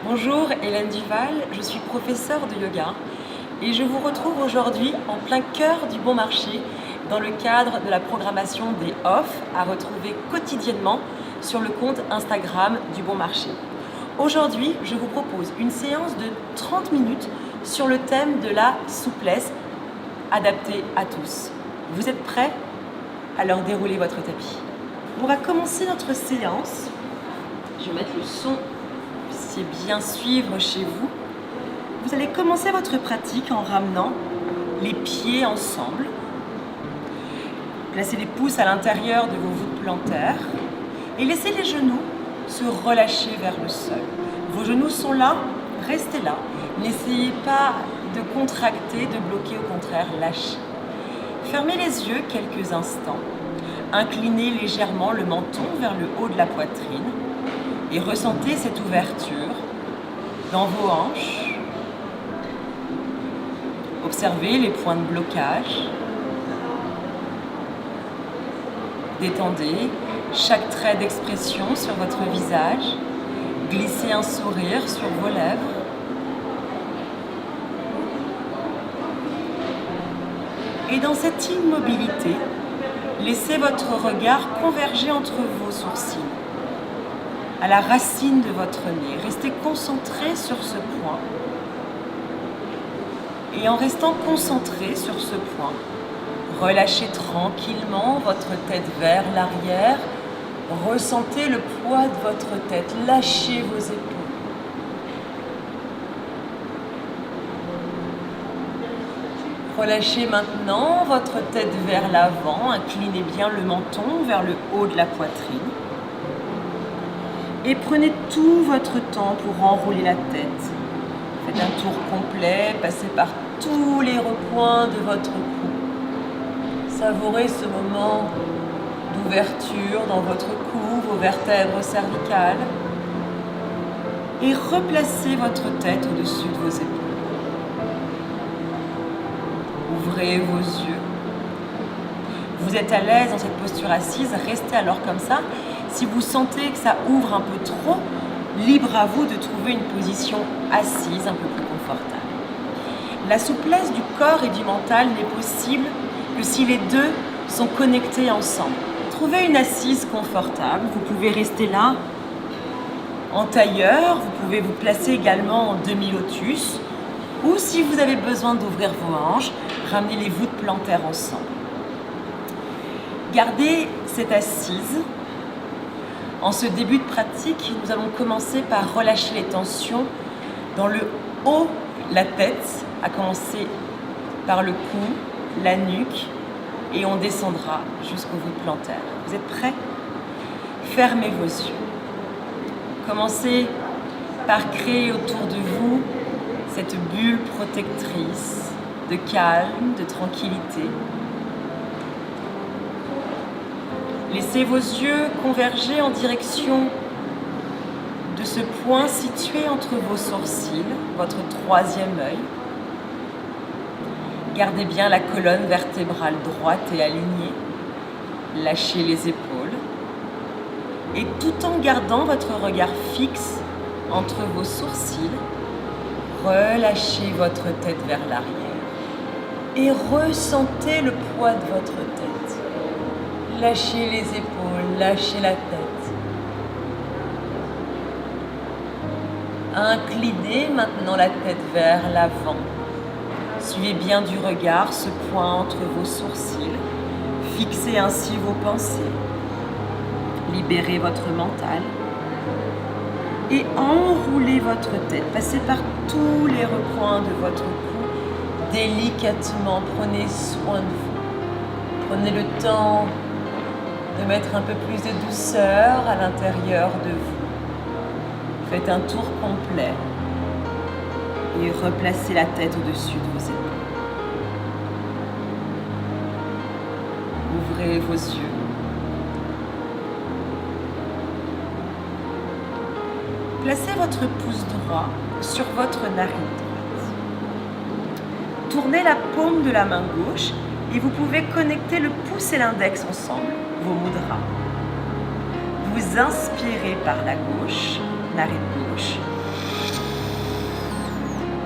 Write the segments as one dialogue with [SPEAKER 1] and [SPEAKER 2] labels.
[SPEAKER 1] Bonjour, Hélène Duval, je suis professeure de yoga et je vous retrouve aujourd'hui en plein cœur du Bon Marché dans le cadre de la programmation des Off à retrouver quotidiennement sur le compte Instagram du Bon Marché. Aujourd'hui, je vous propose une séance de 30 minutes sur le thème de la souplesse adaptée à tous. Vous êtes prêts? Alors déroulez votre tapis. On va commencer notre séance. Je vais mettre le son. Bien suivre chez vous. Vous allez commencer votre pratique en ramenant les pieds ensemble. Placez les pouces à l'intérieur de vos voûtes plantaires et laissez les genoux se relâcher vers le sol. Vos genoux sont là, restez là. N'essayez pas de contracter, de bloquer, au contraire, lâchez. Fermez les yeux quelques instants. Inclinez légèrement le menton vers le haut de la poitrine. Et ressentez cette ouverture dans vos hanches. Observez les points de blocage. Détendez chaque trait d'expression sur votre visage. Glissez un sourire sur vos lèvres. Et dans cette immobilité, laissez votre regard converger entre vos sourcils, à la racine de votre nez. Restez concentré sur ce point. Et en restant concentré sur ce point, relâchez tranquillement votre tête vers l'arrière. Ressentez le poids de votre tête. Lâchez vos épaules. Relâchez maintenant votre tête vers l'avant. Inclinez bien le menton vers le haut de la poitrine. Et prenez tout votre temps pour enrouler la tête. Faites un tour complet, passez par tous les recoins de votre cou. Savourez ce moment d'ouverture dans votre cou, vos vertèbres cervicales. Et replacez votre tête au-dessus de vos épaules. Ouvrez vos yeux. Vous êtes à l'aise dans cette posture assise, restez alors comme ça. Si vous sentez que ça ouvre un peu trop, libre à vous de trouver une position assise un peu plus confortable. La souplesse du corps et du mental n'est possible que si les deux sont connectés ensemble. Trouvez une assise confortable. Vous pouvez rester là en tailleur. Vous pouvez vous placer également en demi-lotus. Ou si vous avez besoin d'ouvrir vos hanches, ramenez les voûtes plantaires ensemble. Gardez cette assise. En ce début de pratique, nous allons commencer par relâcher les tensions dans le haut de la tête, à commencer par le cou, la nuque, et on descendra jusqu'aux voûtes plantaires. Vous êtes prêts? Fermez vos yeux. Commencez par créer autour de vous cette bulle protectrice de calme, de tranquillité. Laissez vos yeux converger en direction de ce point situé entre vos sourcils, votre troisième œil. Gardez bien la colonne vertébrale droite et alignée. Lâchez les épaules. Et tout en gardant votre regard fixe entre vos sourcils, relâchez votre tête vers l'arrière. Et ressentez le poids de votre tête. Lâchez les épaules, lâchez la tête. Inclinez maintenant la tête vers l'avant. Suivez bien du regard ce point entre vos sourcils. Fixez ainsi vos pensées. Libérez votre mental. Et enroulez votre tête. Passez par tous les recoins de votre cou. Délicatement, prenez soin de vous. Prenez le temps de mettre un peu plus de douceur à l'intérieur de vous. Faites un tour complet et replacez la tête au-dessus de vos épaules. Ouvrez vos yeux. Placez votre pouce droit sur votre narine droite. Tournez la paume de la main gauche et vous pouvez connecter le pouce et l'index ensemble, vos mudras. Vous inspirez par la gauche, narine gauche.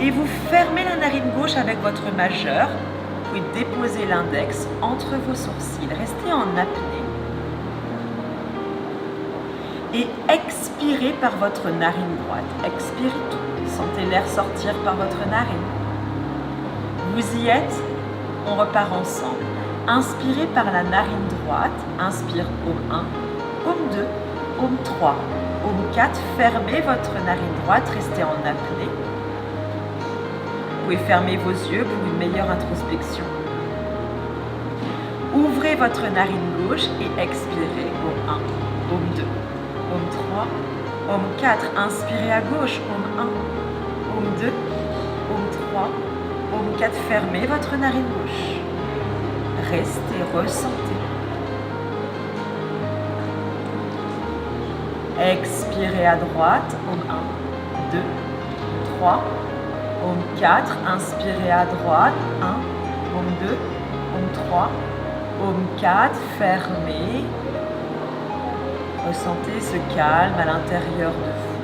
[SPEAKER 1] Et vous fermez la narine gauche avec votre majeur. Vous pouvez déposer l'index entre vos sourcils. Restez en apnée. Et expirez par votre narine droite. Expirez tout. Sentez l'air sortir par votre narine. Vous y êtes? On repart ensemble. Inspirez par la narine droite. Inspire, Om 1, Om 2, Om 3, Om 4. Fermez votre narine droite. Restez en apnée. Vous pouvez fermer vos yeux pour une meilleure introspection. Ouvrez votre narine gauche et expirez. Om 1, Om 2, Om 3, Om 4. Inspirez à gauche. Om 1, Om 2, Om 3, Om 4. Fermez votre narine gauche. Restez, ressentez. Expirez à droite. Om 1, 2, 3, Om 4. Inspirez à droite. 1, Om 2, Om 3, Om 4. Fermez. Ressentez ce calme à l'intérieur de vous.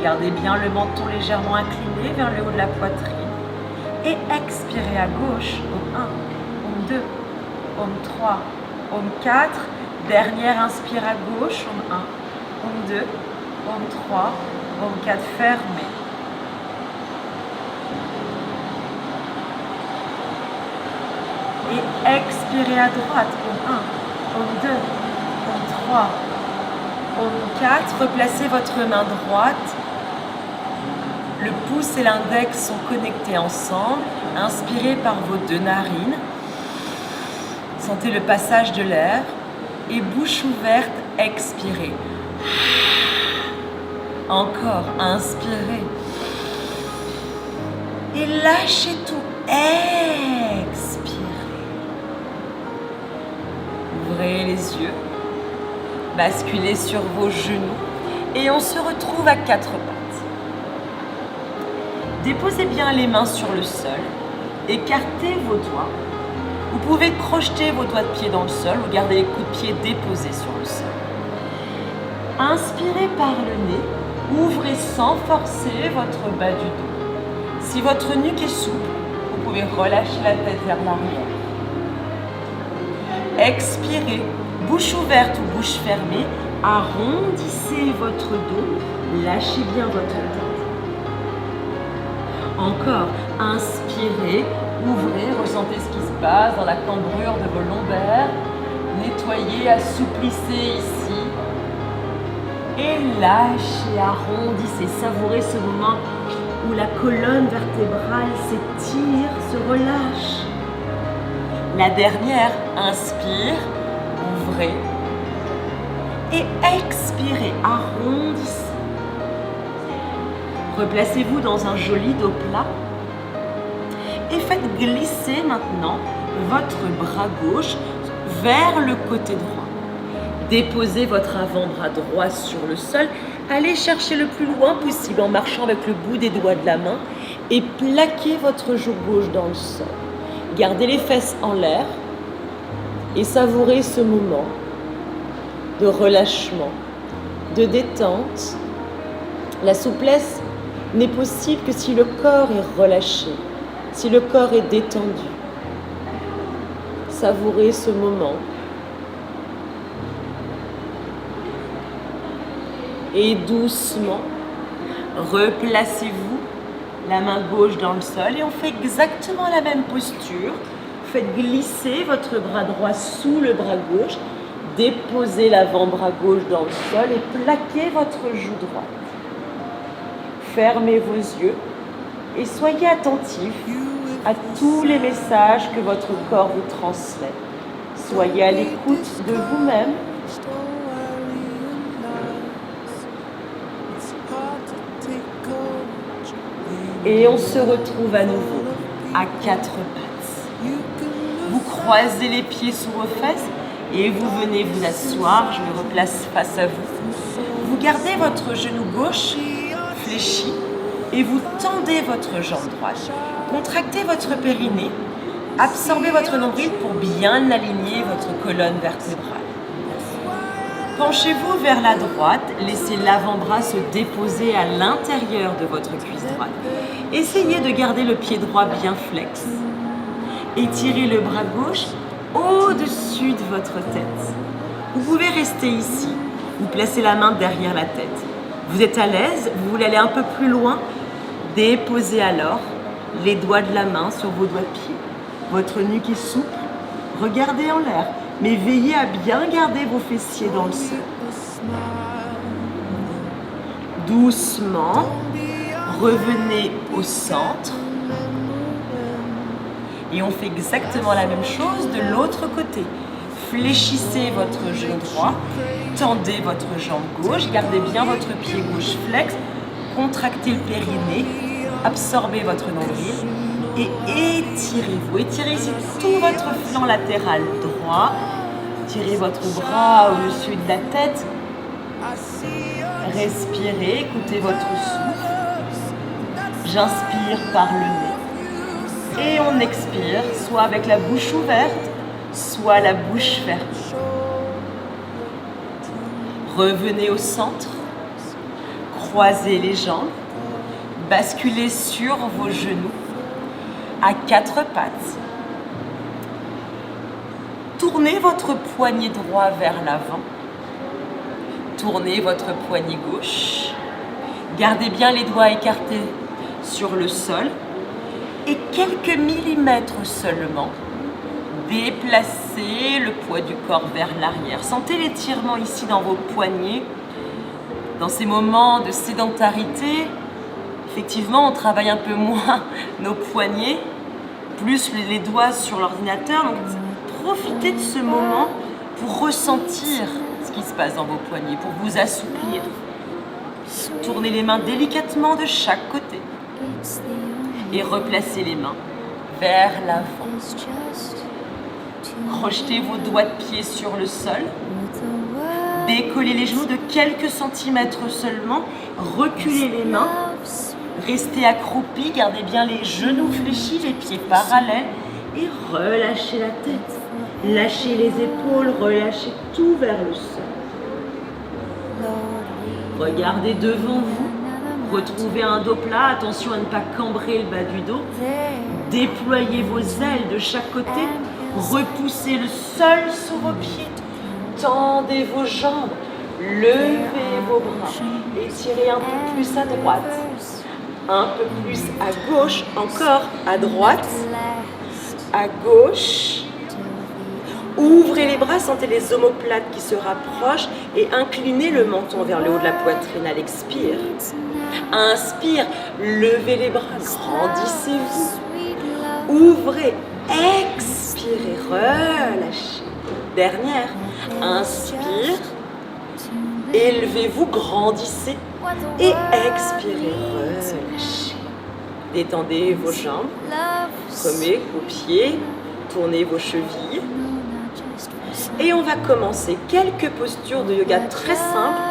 [SPEAKER 1] Gardez bien le menton légèrement incliné vers le haut de la poitrine. Et expirez à gauche. Om 1, Om 2, Om 3, Om 4. Dernière inspire à gauche. Om 1, Om 2, Om 3, Om 4. Fermez. Et expirez à droite. Om 1, Om 2, Om 3, Om 4. Replacez votre main droite. Le pouce et l'index sont connectés ensemble. Inspirez par vos deux narines. Sentez le passage de l'air. Et bouche ouverte, expirez. Encore, inspirez. Et lâchez tout. Expirez. Ouvrez les yeux. Basculez sur vos genoux. Et on se retrouve à quatre pattes. Déposez bien les mains sur le sol. Écartez vos doigts. Vous pouvez crocheter vos doigts de pied dans le sol ou garder les coups de pied déposés sur le sol. Inspirez par le nez. Ouvrez sans forcer votre bas du dos. Si votre nuque est souple, vous pouvez relâcher la tête vers l'arrière. Expirez, bouche ouverte ou bouche fermée. Arrondissez votre dos. Lâchez bien votre tête. Encore, inspirez, ouvrez, ressentez ce qui se passe dans la cambrure de vos lombaires. Nettoyez, assouplissez ici. Et lâchez, arrondissez, savourez ce moment où la colonne vertébrale s'étire, se relâche. La dernière, inspire, ouvrez. Et expirez, arrondissez. Replacez-vous dans un joli dos plat et faites glisser maintenant votre bras gauche vers le côté droit. Déposez votre avant-bras droit sur le sol. Allez chercher le plus loin possible en marchant avec le bout des doigts de la main et plaquez votre joue gauche dans le sol. Gardez les fesses en l'air et savourez ce moment de relâchement, de détente. La souplesse n'est possible que si le corps est relâché, si le corps est détendu. Savourez ce moment. Et doucement, replacez-vous la main gauche dans le sol et on fait exactement la même posture. Faites glisser votre bras droit sous le bras gauche, déposez l'avant-bras gauche dans le sol et plaquez votre joue droite. Fermez vos yeux et soyez attentifs à tous les messages que votre corps vous transmet. Soyez à l'écoute de vous-même. Et on se retrouve à nouveau à quatre pattes. Vous croisez les pieds sous vos fesses et vous venez vous asseoir. Je me replace face à vous. Vous gardez votre genou gauche fléchi et vous tendez votre jambe droite. Contractez votre périnée. Absorbez votre nombril pour bien aligner votre colonne vertébrale. Penchez-vous vers la droite, laissez l'avant-bras se déposer à l'intérieur de votre cuisse droite. Essayez de garder le pied droit bien flex. Étirez le bras gauche au-dessus de votre tête. Vous pouvez rester ici ou placer la main derrière la tête. Vous êtes à l'aise, vous voulez aller un peu plus loin, déposez alors les doigts de la main sur vos doigts de pied. Votre nuque est souple, regardez en l'air, mais veillez à bien garder vos fessiers dans le sol. Doucement, revenez au centre. Et on fait exactement la même chose de l'autre côté. Fléchissez votre genou droit, tendez votre jambe gauche, gardez bien votre pied gauche flex, contractez le périnée, absorbez votre nombril et étirez-vous. Étirez ici tout votre flanc latéral droit, tirez votre bras au-dessus de la tête, respirez, écoutez votre souffle. J'inspire par le nez et on expire, soit avec la bouche ouverte, soit la bouche fermée. Revenez au centre, croisez les jambes, basculez sur vos genoux à quatre pattes. Tournez votre poignet droit vers l'avant, tournez votre poignet gauche, gardez bien les doigts écartés sur le sol et quelques millimètres seulement, déplacez le poids du corps vers l'arrière. Sentez l'étirement ici dans vos poignets. Dans ces moments de sédentarité, effectivement, on travaille un peu moins nos poignets, plus les doigts sur l'ordinateur. Donc, profitez de ce moment pour ressentir ce qui se passe dans vos poignets, pour vous assouplir. Tournez les mains délicatement de chaque côté et replacez les mains vers l'avant. Projetez vos doigts de pied sur le sol. Décollez les genoux de quelques centimètres seulement. Reculez les mains. Restez accroupi. Gardez bien les genoux fléchis, les pieds parallèles. Et relâchez la tête. Lâchez les épaules. Relâchez tout vers le sol. Regardez devant vous. Retrouvez un dos plat. Attention à ne pas cambrer le bas du dos. Déployez vos ailes de chaque côté. Repoussez le sol sous vos pieds. Tendez vos jambes. Levez vos bras. Étirez un peu plus à droite. Un peu plus à gauche. Encore à droite. À gauche. Ouvrez les bras, sentez les omoplates qui se rapprochent et inclinez le menton vers le haut de la poitrine à l'expire. Inspire, levez les bras, grandissez-vous. Ouvrez, expirez, relâchez. Dernière, inspire, élevez-vous, grandissez et expirez, relâchez. Détendez vos jambes, commez vos pieds, tournez vos chevilles. Et on va commencer quelques postures de yoga très simples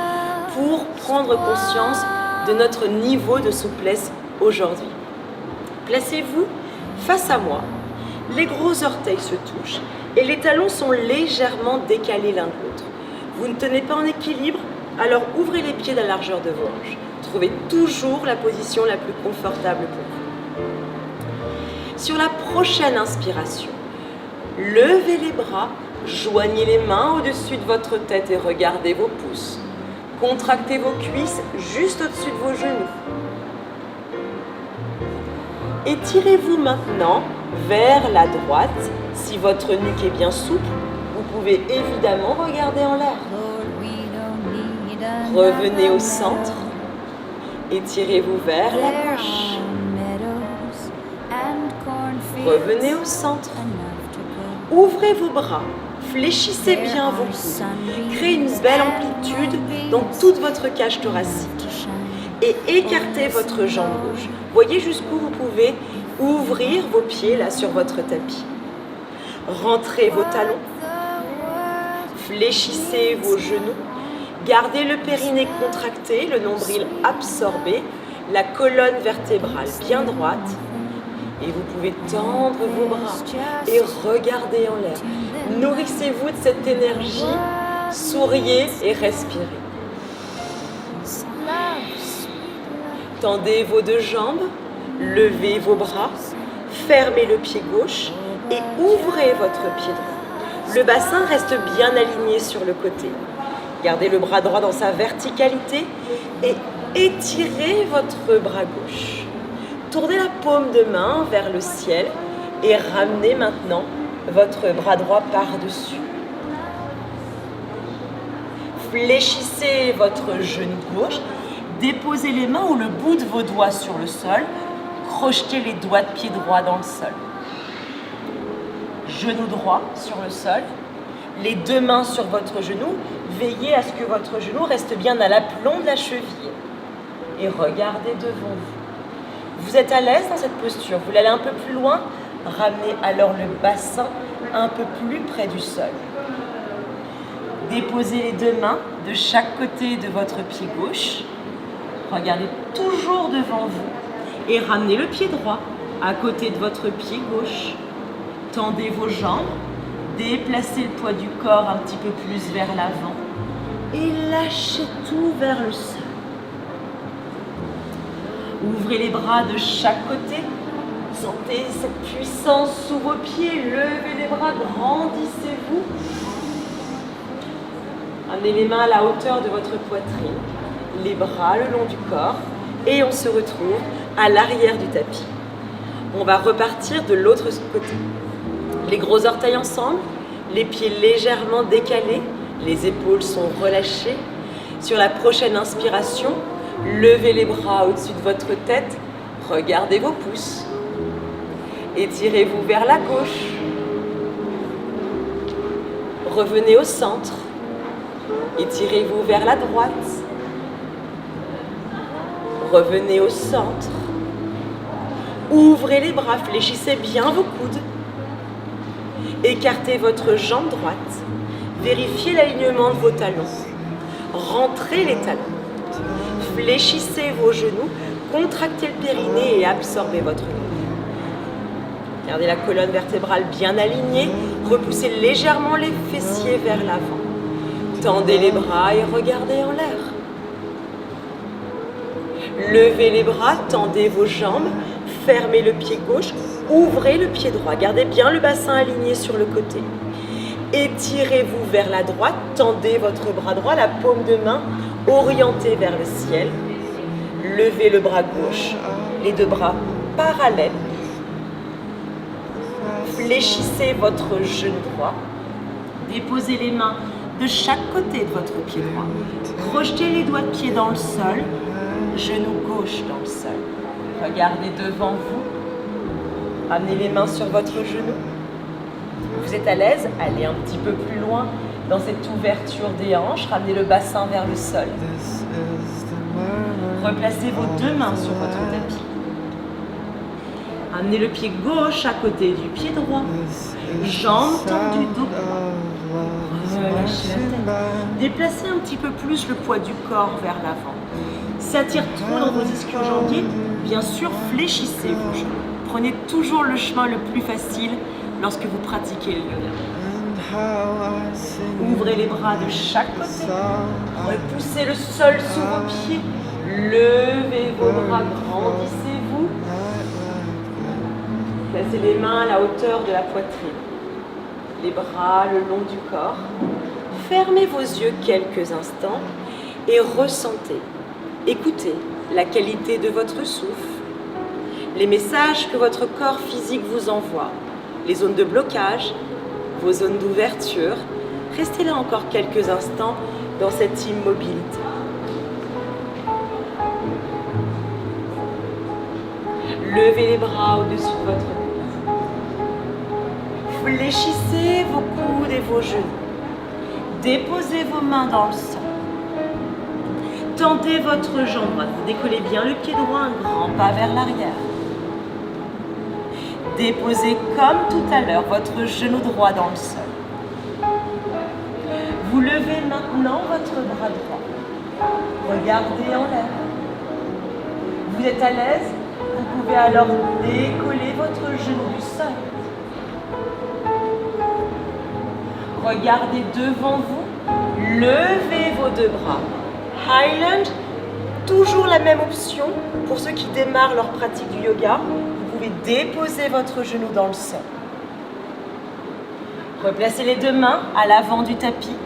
[SPEAKER 1] pour prendre conscience de notre niveau de souplesse aujourd'hui. Placez-vous face à moi, les gros orteils se touchent et les talons sont légèrement décalés l'un de l'autre. Vous ne tenez pas en équilibre, alors ouvrez les pieds de la largeur de vos hanches. Trouvez toujours la position la plus confortable pour vous. Sur la prochaine inspiration, levez les bras, joignez les mains au-dessus de votre tête et regardez vos pouces. Contractez vos cuisses juste au-dessus de vos genoux. Étirez-vous maintenant vers la droite. Si votre nuque est bien souple, vous pouvez évidemment regarder en l'air. Revenez au centre. Étirez-vous vers la gauche. Revenez au centre. Ouvrez vos bras. Fléchissez bien vos coudes. Créez une belle amplitude dans toute votre cage thoracique. Et écartez votre jambe gauche. Voyez jusqu'où vous pouvez ouvrir vos pieds là sur votre tapis. Rentrez vos talons. Fléchissez vos genoux. Gardez le périnée contracté, le nombril absorbé, la colonne vertébrale bien droite. Et vous pouvez tendre vos bras et regarder en l'air. Nourrissez-vous de cette énergie Souriez et respirez. Tendez vos deux jambes, levez vos bras, fermez le pied gauche et ouvrez votre pied droit. Le bassin reste bien aligné sur le côté. Gardez le bras droit dans sa verticalité et étirez votre bras gauche. Tournez la paume de main vers le ciel et ramenez maintenant votre bras droit par-dessus. Fléchissez votre genou gauche, déposez les mains ou le bout de vos doigts sur le sol, crochetez les doigts de pied droit dans le sol. Genou droit sur le sol, les deux mains sur votre genou, veillez à ce que votre genou reste bien à l'aplomb de la cheville. Et regardez devant vous. Vous êtes à l'aise dans cette posture, vous voulez aller un peu plus loin, ramenez alors le bassin un peu plus près du sol. Déposez les deux mains de chaque côté de votre pied gauche. Regardez toujours devant vous et ramenez le pied droit à côté de votre pied gauche. Tendez vos jambes, déplacez le poids du corps un petit peu plus vers l'avant et lâchez tout vers le sol. Ouvrez les bras de chaque côté. Sentez cette puissance sous vos pieds. Levez les bras, grandissez-vous. Amenez les mains à la hauteur de votre poitrine, les bras le long du corps et on se retrouve à l'arrière du tapis. On va repartir de l'autre côté. Les gros orteils ensemble, les pieds légèrement décalés, les épaules sont relâchées. Sur la prochaine inspiration, levez les bras au-dessus de votre tête, regardez vos pouces. Étirez-vous vers la gauche. Revenez au centre. Étirez-vous vers la droite. Revenez au centre. Ouvrez les bras, fléchissez bien vos coudes. Écartez votre jambe droite. Vérifiez l'alignement de vos talons. Rentrez les talons. Fléchissez vos genoux, contractez le périnée et absorbez votre nombre. Gardez la colonne vertébrale bien alignée. Repoussez légèrement les fessiers vers l'avant. Tendez les bras et regardez en l'air. Levez les bras, tendez vos jambes, fermez le pied gauche, ouvrez le pied droit. Gardez bien le bassin aligné sur le côté. Étirez-vous vers la droite, tendez votre bras droit, la paume de main orientée vers le ciel. Levez le bras gauche, les deux bras parallèles. Fléchissez votre genou droit. Déposez les mains de chaque côté de votre pied droit. Projetez les doigts de pied dans le sol, genou gauche dans le sol. Regardez devant vous. Ramenez les mains sur votre genou. Vous êtes à l'aise, allez un petit peu plus loin dans cette ouverture des hanches. Ramenez le bassin vers le sol. Replacez vos deux mains sur votre tapis. Amenez le pied gauche à côté du pied droit. Jambes tendues, dos droit. Relâchez la tête. Déplacez un petit peu plus le poids du corps vers l'avant. Si ça tire trop dans vos ischio-jambiers, bien sûr, fléchissez vos genoux. Prenez toujours le chemin le plus facile lorsque vous pratiquez le yoga. Ouvrez les bras de chaque côté. Repoussez le sol sous vos pieds. Levez vos bras, grandissez-vous. Placez les mains à la hauteur de la poitrine. Les bras le long du corps. Fermez vos yeux quelques instants et ressentez, écoutez la qualité de votre souffle, les messages que votre corps physique vous envoie, les zones de blocage, vos zones d'ouverture. Restez là encore quelques instants dans cette immobilité. Levez les bras au-dessus de votre tête. Fléchissez vos coudes et vos genoux. Déposez vos mains dans le sol. Tendez votre jambe droite. Vous décollez bien le pied droit, un grand pas vers l'arrière. Déposez comme tout à l'heure votre genou droit dans le sol. Vous levez maintenant votre bras droit. Regardez en l'air. Vous êtes à l'aise? Vous pouvez alors décoller votre genou du sol. Regardez devant vous Levez vos deux bras. Highland, toujours la même option. Pour ceux qui démarrent leur pratique du yoga, vous pouvez déposer votre genou dans le sol. Replacez les deux mains à l'avant du tapis.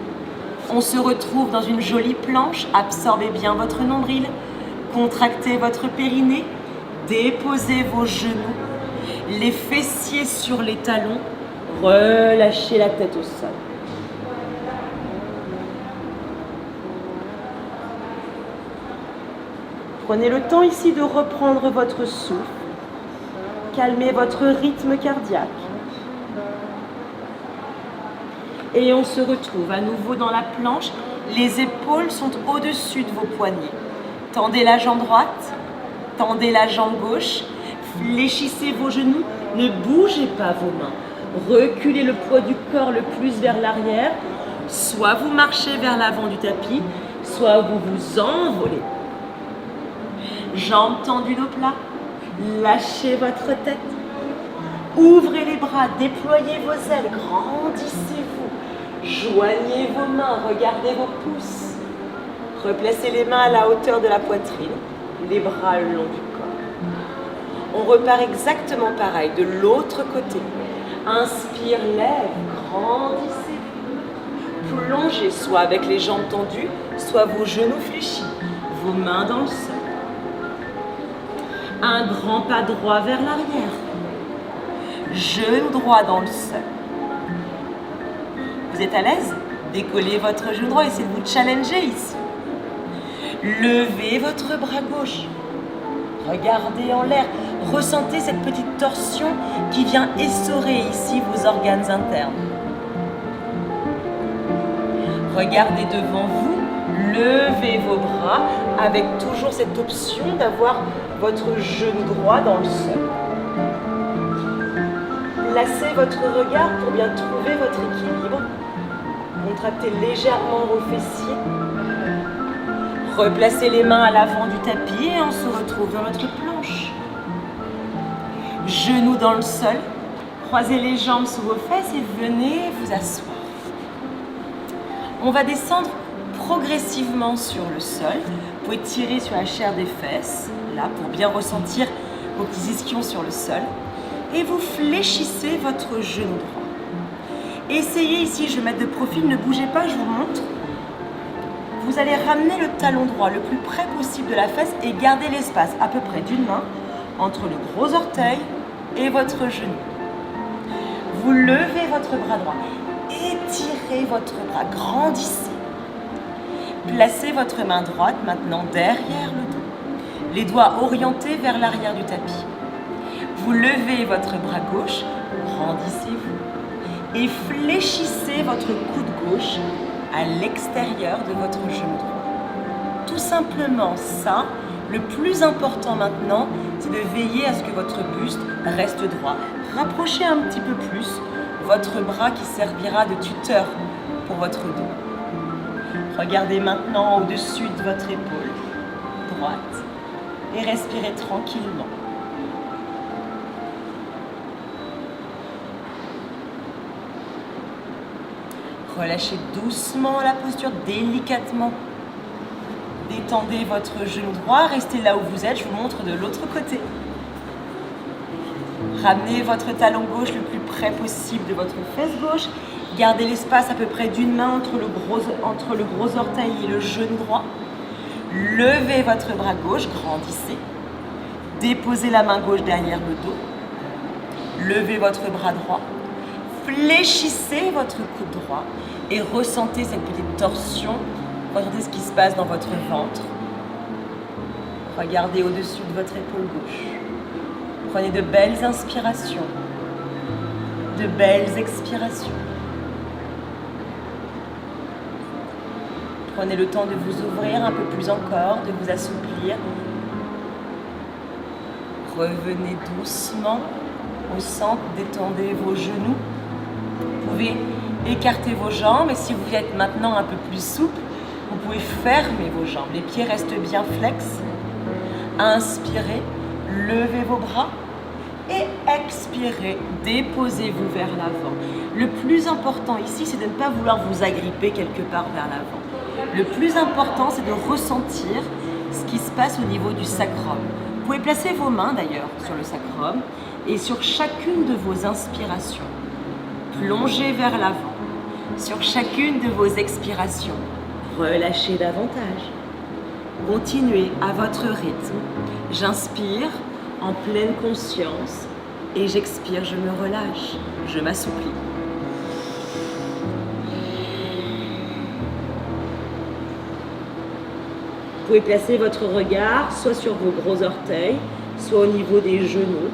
[SPEAKER 1] On se retrouve dans une jolie planche. Absorbez bien votre nombril. Contractez votre périnée. Déposez vos genoux. Les fessiers sur les talons. Relâchez la tête au sol. Prenez le temps ici de reprendre votre souffle. Calmez votre rythme cardiaque. Et on se retrouve à nouveau dans la planche. Les épaules sont au-dessus de vos poignets. Tendez la jambe droite, tendez la jambe gauche, fléchissez vos genoux, ne bougez pas vos mains. Reculez le poids du corps le plus vers l'arrière. Soit vous marchez vers l'avant du tapis, soit vous vous envolez. Jambes tendues dos plat, lâchez votre tête. Ouvrez les bras, déployez vos ailes, grandissez-vous. Joignez vos mains, regardez vos pouces. Replacez les mains à la hauteur de la poitrine, les bras le long du corps. On repart exactement pareil de l'autre côté. Inspire, lève, grandissez-vous. Plongez soit avec les jambes tendues, soit vos genoux fléchis, vos mains dans le sol. Un grand pas droit vers l'arrière. Genou droit dans le sol. Vous êtes à l'aise? Décollez votre genou droit, essayez de vous challenger ici. Levez votre bras gauche. Regardez en l'air. Ressentez cette petite torsion qui vient essorer ici vos organes internes. Regardez devant vous. Levez vos bras avec toujours cette option d'avoir votre genou droit dans le sol. Placez votre regard pour bien trouver votre équilibre. Contractez légèrement vos fessiers. Replacez les mains à l'avant du tapis et on se retrouve dans notre planche. Genoux dans le sol. Croisez les jambes sous vos fesses et venez vous asseoir. On va descendre progressivement sur le sol. Vous pouvez tirer sur la chair des fesses, là, pour bien ressentir vos petits ischions sur le sol. Et vous fléchissez votre genou droit. Essayez ici, je vais mettre de profil, ne bougez pas, je vous montre. Vous allez ramener le talon droit le plus près possible de la fesse et garder l'espace à peu près d'une main entre le gros orteil et votre genou. Vous levez votre bras droit, étirez votre bras, grandissez. Placez votre main droite maintenant derrière le dos, les doigts orientés vers l'arrière du tapis. Vous levez votre bras gauche, grandissez-vous et fléchissez votre coude gauche à l'extérieur de votre genou droit. Tout simplement ça, le plus important maintenant, c'est de veiller à ce que votre buste reste droit. Rapprochez un petit peu plus votre bras qui servira de tuteur pour votre dos. Regardez maintenant au-dessus de votre épaule droite et respirez tranquillement. Relâchez doucement la posture, délicatement. Détendez votre genou droit, restez là où vous êtes, je vous montre de l'autre côté. Ramenez votre talon gauche le plus près possible de votre fesse gauche. Gardez l'espace à peu près d'une main entre le gros orteil et le genou droit. Levez votre bras gauche, grandissez. Déposez la main gauche derrière le dos. Levez votre bras droit. Fléchissez votre coude droit et ressentez cette petite torsion. Regardez ce qui se passe dans votre ventre. Regardez au-dessus de votre épaule gauche. Prenez de belles inspirations, de belles expirations. Prenez le temps de vous ouvrir un peu plus encore, de vous assouplir. Revenez doucement au centre, détendez vos genoux. Vous pouvez écarter vos jambes et si vous êtes maintenant un peu plus souple, vous pouvez fermer vos jambes. Les pieds restent bien flex. Inspirez, levez vos bras. Et expirez, déposez-vous vers l'avant. Le plus important ici, c'est de ne pas vouloir vous agripper quelque part vers l'avant. Le plus important, c'est de ressentir ce qui se passe au niveau du sacrum. Vous pouvez placer vos mains d'ailleurs sur le sacrum et sur chacune de vos inspirations, plongez vers l'avant. Sur chacune de vos expirations, relâchez davantage. Continuez à votre rythme. J'inspire en pleine conscience et j'expire, je me relâche, je m'assouplis. Vous pouvez placer votre regard soit sur vos gros orteils, soit au niveau des genoux.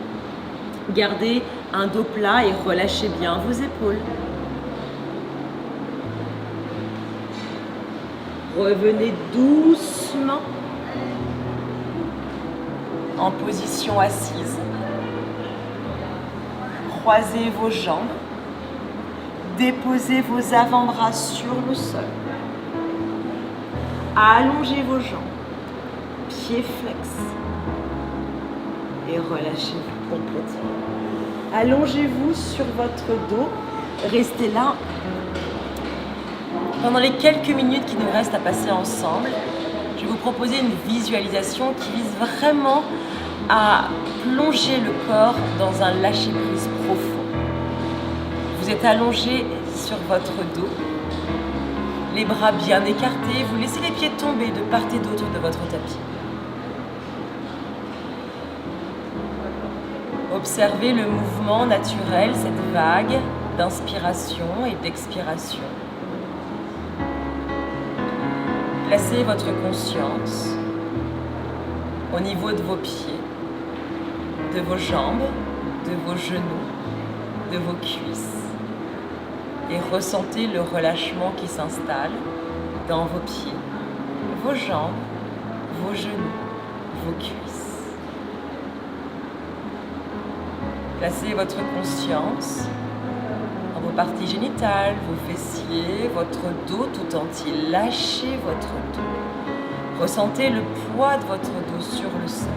[SPEAKER 1] Gardez un dos plat et relâchez bien vos épaules. Revenez doucement en position assise. Croisez vos jambes. Déposez vos avant-bras sur le sol. Allongez vos jambes. Pieds flex. Et relâchez-vous complètement. Allongez-vous sur votre dos. Restez là. Pendant les quelques minutes qui nous restent à passer ensemble, je vais vous proposer une visualisation qui vise vraiment à plonger le corps dans un lâcher-prise profond. Vous êtes allongé sur votre dos, les bras bien écartés, vous laissez les pieds tomber de part et d'autre de votre tapis. Observez le mouvement naturel, cette vague d'inspiration et d'expiration. Placez votre conscience au niveau de vos pieds, de vos jambes, de vos genoux, de vos cuisses. Et ressentez le relâchement qui s'installe dans vos pieds, vos jambes, vos genoux, vos cuisses. Placez votre conscience dans vos parties génitales, vos fessiers, votre dos tout entier. Lâchez votre dos. Ressentez le poids de votre dos sur le sol.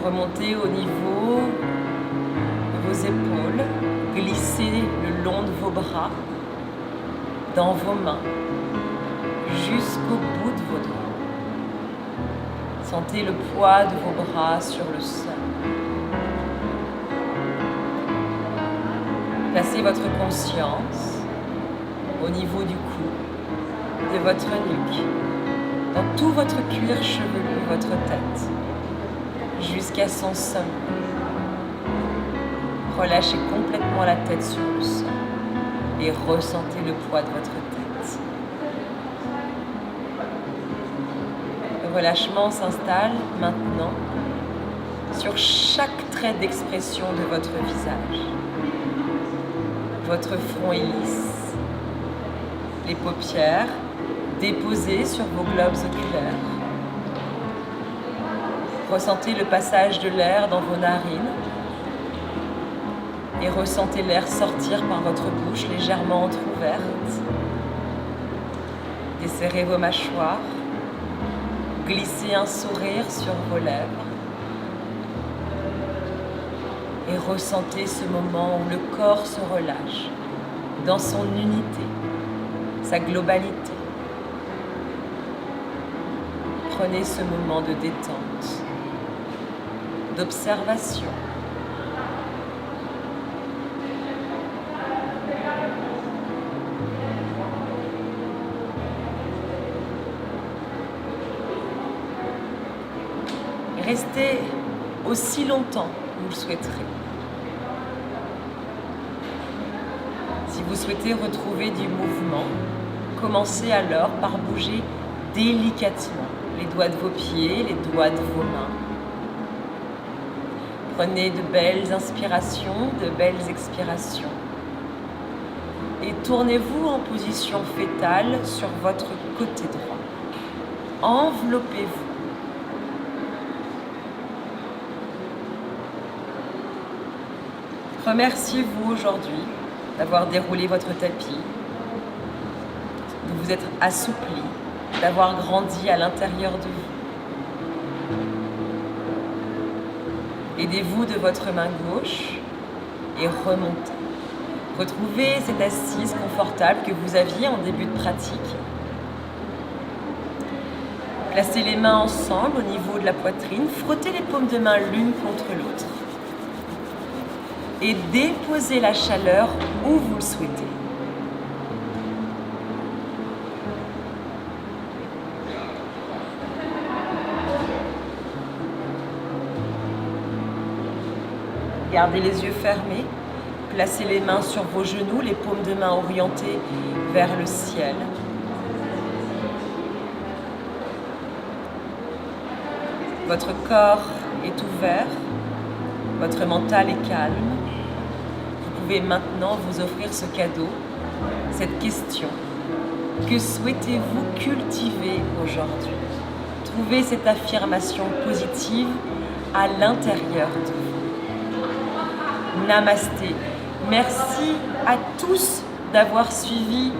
[SPEAKER 1] Remontez au niveau de vos épaules. Glissez le long de vos bras, dans vos mains, jusqu'au bout de vos doigts. Sentez le poids de vos bras sur le sol. Placez votre conscience au niveau du cou, de votre nuque, dans tout votre cuir chevelu, votre tête, jusqu'à son sommet. Relâchez complètement la tête sur le sol et ressentez le poids de votre tête. Le relâchement s'installe maintenant sur chaque trait d'expression de votre visage. Votre front est lisse, les paupières déposées sur vos globes oculaires. Ressentez le passage de l'air dans vos narines et ressentez l'air sortir par votre bouche légèrement entrouverte. Desserrez vos mâchoires, glissez un sourire sur vos lèvres et ressentez ce moment où le corps se relâche dans son unité, sa globalité. Prenez ce moment de détente, d'observation. Restez aussi longtemps que vous le souhaiterez. Si vous souhaitez retrouver du mouvement, commencez alors par bouger délicatement les doigts de vos pieds, les doigts de vos mains. Prenez de belles inspirations, de belles expirations. Et tournez-vous en position fétale sur votre côté droit. Enveloppez-vous. Remerciez-vous aujourd'hui d'avoir déroulé votre tapis, de vous être assoupli, d'avoir grandi à l'intérieur de vous. Aidez-vous de votre main gauche et remontez. Retrouvez cette assise confortable que vous aviez en début de pratique. Placez les mains ensemble au niveau de la poitrine, frottez les paumes de main l'une contre l'autre et déposez la chaleur où vous le souhaitez. Gardez les yeux fermés, placez les mains sur vos genoux, les paumes de main orientées vers le ciel. Votre corps est ouvert, votre mental est calme. Vous pouvez maintenant vous offrir ce cadeau, cette question. Que souhaitez-vous cultiver aujourd'hui? Trouvez cette affirmation positive à l'intérieur de vous. Namasté. Merci à tous d'avoir suivi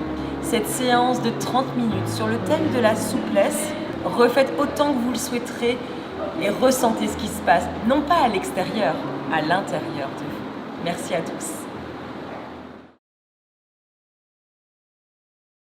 [SPEAKER 1] cette séance de 30 minutes sur le thème de la souplesse. Refaites autant que vous le souhaiterez et ressentez ce qui se passe, non pas à l'extérieur, à l'intérieur de vous. Merci à tous.